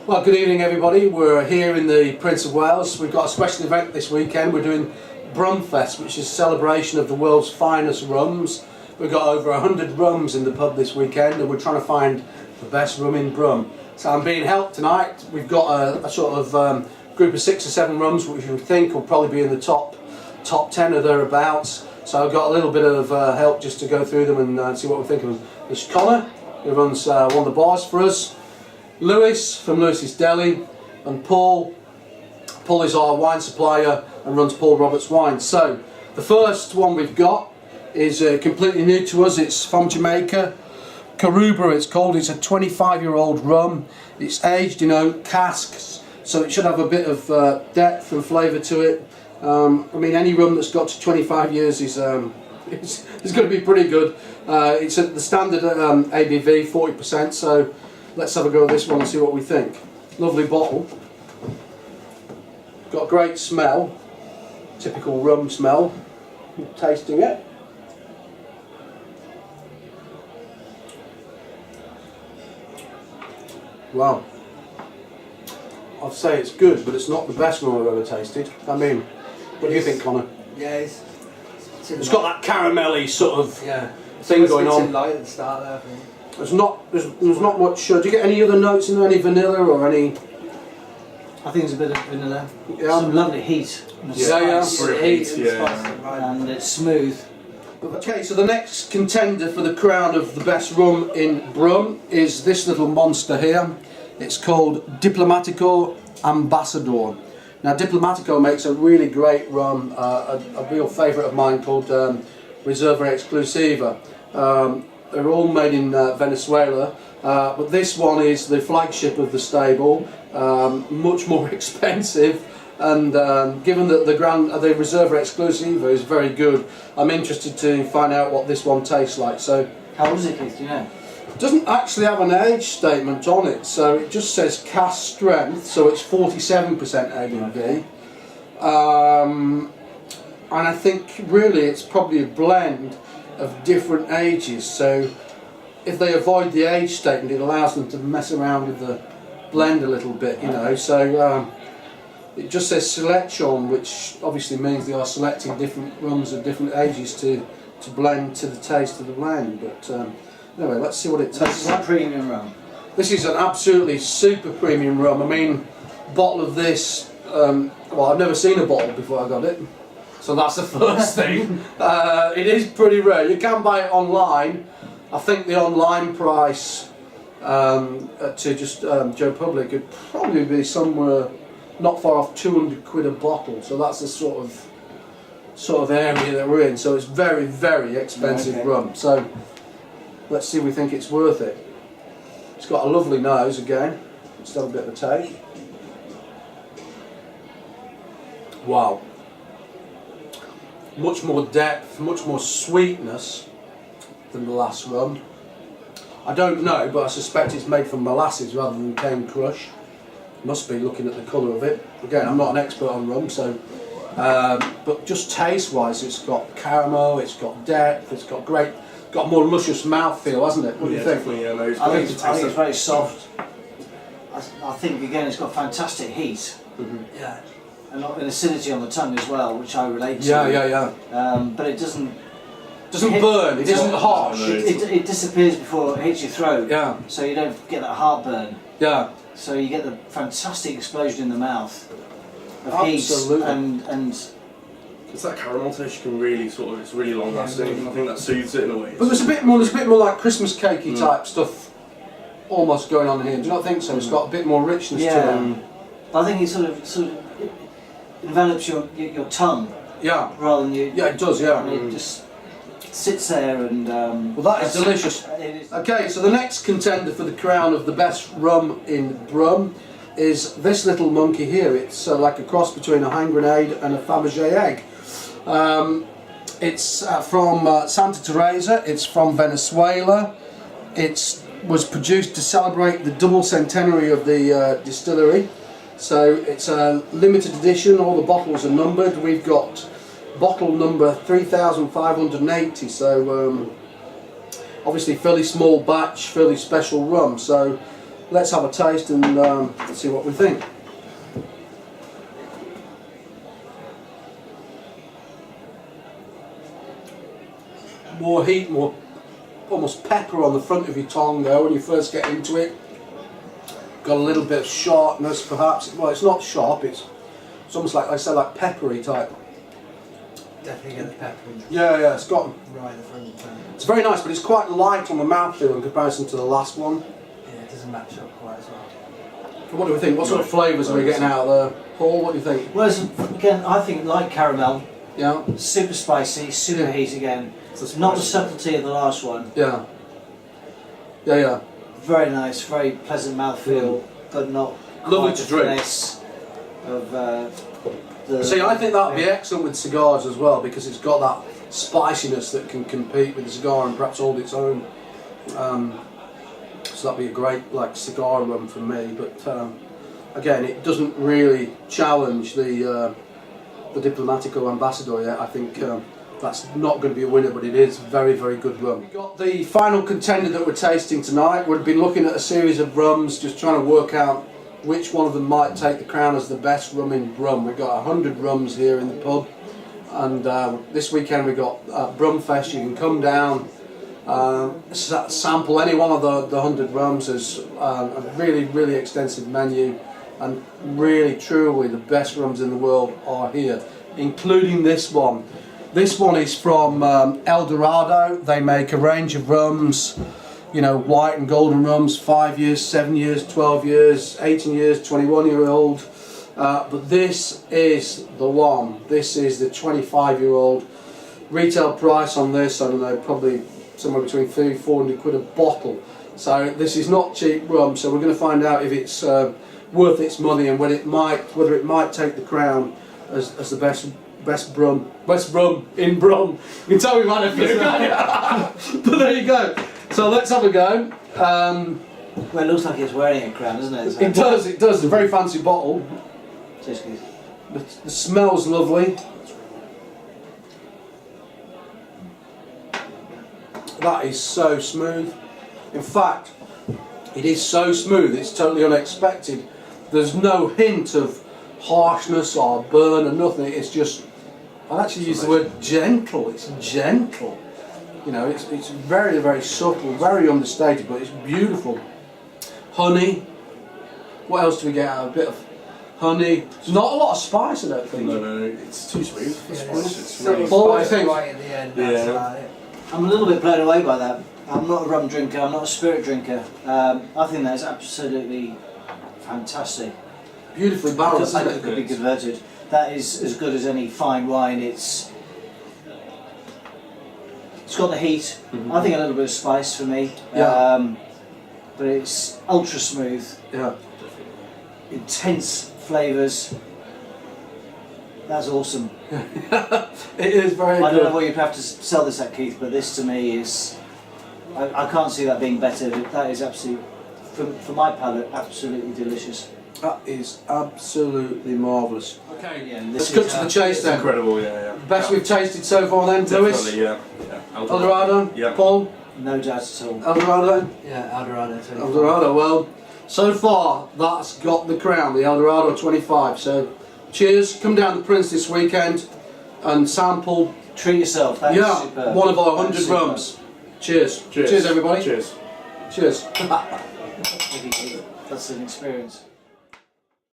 Well, good evening everybody. We're here in the Prince of Wales. We've got a special event this weekend. We're doing bRUMfest, which is a celebration of the world's finest rums. We've got over 100 rums in the pub this weekend, and we're trying to find the best rum in Brum. So I'm being helped tonight. We've got a sort of group of 6 or 7 rums which we think will probably be in the top 10 or thereabouts. So I've got a little bit of help just to go through them and see what we're thinking of. There's Connor, who runs one of the bars for us. Lewis from Lewis's Deli, and Paul. Paul is our wine supplier and runs Paul Roberts Wine. So the first one we've got is completely new to us. It's from Jamaica. Karuba it's called. It's a 25-year-old rum. It's aged in oak casks, so it should have a bit of depth and flavour to it. I mean, any rum that's got to 25 years is it's going to be pretty good. It's at the standard ABV, 40%, so let's have a go at this one and see what we think. Lovely bottle. Got a great smell. Typical rum smell. Tasting it. Wow. I'd say it's good, but it's not the best rum I've ever tasted. I mean, what do you think, Connor? Yeah, it's got that caramelly sort of thing going on. It's light at the start there, I think. There's not much. Do you get any other notes in there? Any vanilla or any? I think there's a bit of vanilla. Yeah. Some lovely heat. And and it's smooth. Okay, so the next contender for the crown of the best rum in Brum is this little monster here. It's called Diplomatico Ambassador. Now, Diplomatico makes a really great rum, a real favourite of mine called Reserva Exclusiva. They're all made in Venezuela, but this one is the flagship of the stable, much more expensive, and given that the Reserva Exclusiva is very good, I'm interested to find out what this one tastes like. So, how old is it, Keith? Do you know? It doesn't actually have an age statement on it, so it just says cask strength, so it's 47% ABV. And I think really it's probably a blend of different ages, so if they avoid the age statement it allows them to mess around with the blend a little bit, you know. So it just says selection, which obviously means they are selecting different rums of different ages to blend to the taste of the blend. But anyway, let's see what it tastes like. This is a premium rum. This is an absolutely super premium rum. I mean, a bottle of this, well, I've never seen a bottle before I got it, so that's the first thing. It is pretty rare. You can buy it online. I think the online price to just Joe Public would probably be somewhere not far off 200 quid a bottle. So that's the sort of area that we're in. So it's very, very expensive rum. So let's see if we think it's worth it. It's got a lovely nose again. Let's have a bit of a take. Wow. Much more depth, much more sweetness than the last rum. I don't know, but I suspect it's made from molasses rather than cane crush. Must be, looking at the colour of it. Again, I'm not an expert on rum, so but just taste-wise, it's got caramel, it's got depth, it's got got more luscious mouthfeel, hasn't it? What do you think? I think it's very soft. I think again it's got fantastic heat. Yeah. And an acidity on the tongue as well, which I relate to. Yeah. But it doesn't burn. It isn't harsh. It disappears before it hits your throat. Yeah. So you don't get that heartburn. Yeah. So you get the fantastic explosion in the mouth of Absolutely. heat and it's that caramel taste. You can really it's really long lasting. I think that soothes it in a way. But there's a bit more like Christmas cakey type stuff almost going on here. Do you not think so? It's got a bit more richness to it. I think it sort of envelops your tongue. Yeah. Rather than you. Yeah, it does. Yeah. And it just sits there and. Well, that is delicious. It is. Okay, so the next contender for the crown of the best rum in Brum is this little monkey here. It's like a cross between a hand grenade and a Fabergé egg. It's from Santa Teresa. It's from Venezuela. It was produced to celebrate the double centenary of the distillery. So it's a limited edition. All the bottles are numbered. We've got bottle number 3,580. So obviously fairly small batch, fairly special rum. So let's have a taste and see what we think. More heat, more almost pepper on the front of your tongue there when you first get into it. Got a little bit of sharpness perhaps. Well, it's not sharp, it's almost like I said, like peppery type. Definitely get the pepper. Yeah, it's got. Right at the front. It's very nice, but it's quite light on the mouthfeel in comparison to the last one. Yeah, it doesn't match up quite as well. What do we think? What sort of flavours are we getting out of there? Paul, what do you think? Well, again, I think like caramel, Yeah, super spicy, super Yeah. heat again. it's Not the subtlety of the last one. Yeah. Yeah. Very nice, very pleasant mouthfeel, but not Lovely quite to the drink. finesse of the. See, I think that would be excellent with cigars as well because it's got that spiciness that can compete with the cigar and perhaps hold its own. So that'd be a great like cigar rum for me. But again, it doesn't really challenge the Diplomatico Ambassador yet. I think that's not going to be a winner, but it is very, very good rum. We've got the final contender that we're tasting tonight. We've been looking at a series of rums, just trying to work out which one of them might take the crown as the best rum in Brum. We've got 100 rums here in the pub, and this weekend we've got bRUMfest. You can come down, sample any one of the 100 rums. There's a really, really extensive menu, and really, truly, the best rums in the world are here, including this one. This one is from El Dorado. They make a range of rums, you know, white and golden rums, 5 years, 7 years, 12 years, 18 years, 21-year-old. But this is the one. This is the 25-year-old. Retail price on this, I don't know, probably somewhere between 300 and 400 quid a bottle. So this is not cheap rum. So we're going to find out if it's worth its money and whether it might take the crown as the best rum in Brum. You can tell me right if you but there you go. So let's have a go. Well, it looks like it's wearing a crown, doesn't it? It does. It's a very fancy bottle. Just good. The smell's lovely. That is so smooth. In fact, it is so smooth, it's totally unexpected. There's no hint of harshness or burn or nothing. It's just, I'd actually use the word gentle. It's gentle. You know, it's very, very subtle, very understated, but it's beautiful. Honey. What else do we get out? A bit of honey. Not a lot of spice, I don't think. No, it's too smooth. It's Really really Paul, what do you think? right at the end. That's about it. I'm a little bit blown away by that. I'm not a rum drinker, I'm not a spirit drinker. I think that's absolutely fantastic. Beautifully balanced, I isn't think it could it? be converted. That is as good as any fine wine. It's got the heat. I think a little bit of spice for me. Yeah. But it's ultra smooth. Yeah. Intense flavours. That's awesome. It is very I good. don't know what you'd have to sell this at, Keith, but this to me is. I can't see that being better. That is absolutely, for my palate, absolutely delicious. That is absolutely marvellous. Okay, Yeah, let's cut to the chase then. incredible, yeah. Best we've tasted so far then, Lewis? Definitely, yeah. El Dorado? Yeah. Paul? No doubt at all. El Dorado? Yeah, El Dorado too. El Dorado, well, so far that's got the crown, the El Dorado 25. So cheers, come down to Prince this weekend and sample, Treat yourself. That is superb. one of our That 100 is superb. rums. Cheers. Cheers. Cheers everybody. Cheers. Cheers. Thank you, Keith. That's an experience.